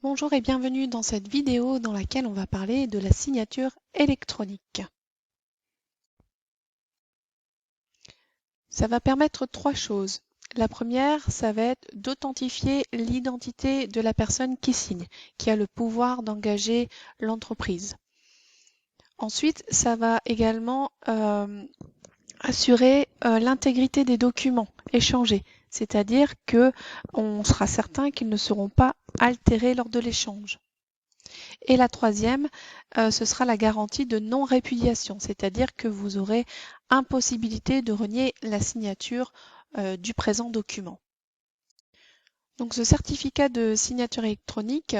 Bonjour et bienvenue dans cette vidéo dans laquelle on va parler de la signature électronique. Ça va permettre trois choses. La première, ça va être d'authentifier l'identité de la personne qui signe, qui a le pouvoir d'engager l'entreprise. Ensuite, ça va également assurer l'intégrité des documents échangés, c'est-à-dire que on sera certain qu'ils ne seront pas altérés lors de l'échange. Et la troisième, ce sera la garantie de non-répudiation, c'est-à-dire que vous aurez impossibilité de renier la signature du présent document. Donc ce certificat de signature électronique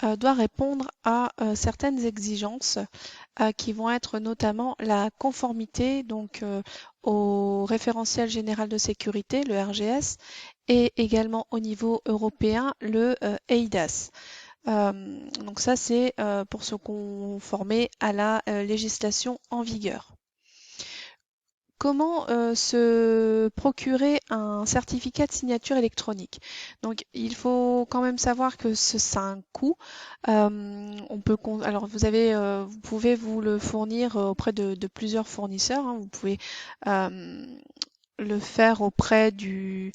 doit répondre à certaines exigences qui vont être notamment la conformité au référentiel général de sécurité, le RGS, et également au niveau européen, le eIDAS. Donc ça, c'est pour se conformer à la législation en vigueur. Comment se procurer un certificat de signature électronique? Donc, il faut quand même savoir que ça a un coût. Alors, vous pouvez vous le fournir auprès de plusieurs fournisseurs, hein. Vous pouvez euh, le faire auprès du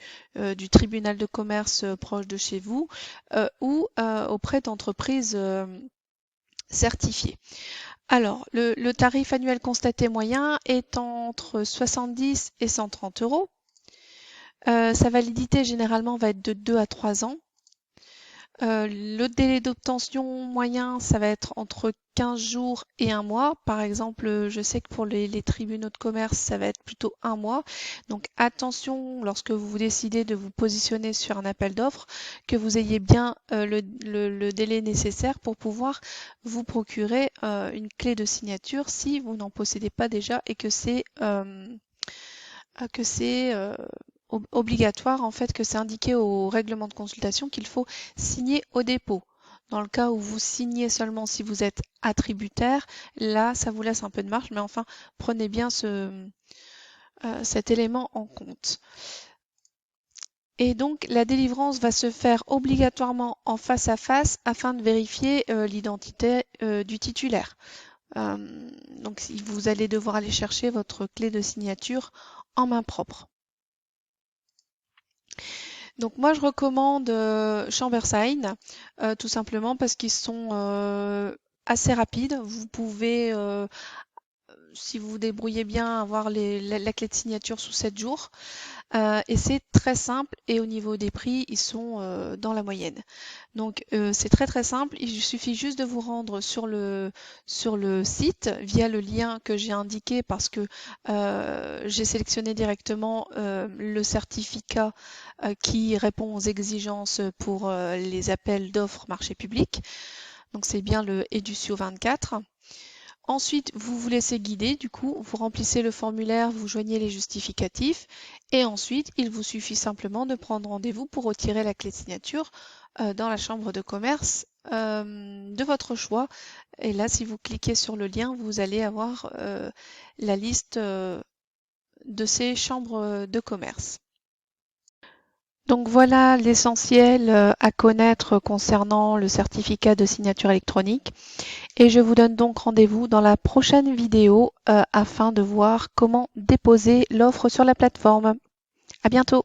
tribunal de commerce proche de chez vous ou auprès d'entreprises certifiées. Alors, le tarif annuel constaté moyen est entre 70 et 130 euros. Sa validité généralement va être de 2 à 3 ans. Le délai d'obtention moyen, ça va être entre 15 jours et 1 mois. Par exemple, je sais que pour les tribunaux de commerce, ça va être plutôt 1 mois. Donc attention lorsque vous décidez de vous positionner sur un appel d'offres, que vous ayez bien le délai nécessaire pour pouvoir vous procurer une clé de signature si vous n'en possédez pas déjà et que c'est obligatoire, en fait, que c'est indiqué au règlement de consultation qu'il faut signer au dépôt. Dans le cas où vous signez seulement si vous êtes attributaire, là, ça vous laisse un peu de marge, mais enfin, prenez bien cet élément en compte. Et donc, la délivrance va se faire obligatoirement en face à face afin de vérifier l'identité du titulaire. Donc, vous allez devoir aller chercher votre clé de signature en main propre. Donc moi je recommande Chambersign, tout simplement parce qu'ils sont assez rapides. Vous pouvez, si vous vous débrouillez bien, avoir la clé de signature sous 7 jours. Et c'est très simple et au niveau des prix, ils sont dans la moyenne. Donc c'est très très simple, il suffit juste de vous rendre sur le site via le lien que j'ai indiqué parce que j'ai sélectionné directement le certificat qui répond aux exigences pour les appels d'offres marché public. Donc c'est bien le Educio 24. Ensuite, vous vous laissez guider, du coup, vous remplissez le formulaire, vous joignez les justificatifs et ensuite, il vous suffit simplement de prendre rendez-vous pour retirer la clé de signature dans la chambre de commerce de votre choix. Et là, si vous cliquez sur le lien, vous allez avoir la liste de ces chambres de commerce. Donc voilà l'essentiel à connaître concernant le certificat de signature électronique. Et je vous donne donc rendez-vous dans la prochaine vidéo afin de voir comment déposer l'offre sur la plateforme. À bientôt!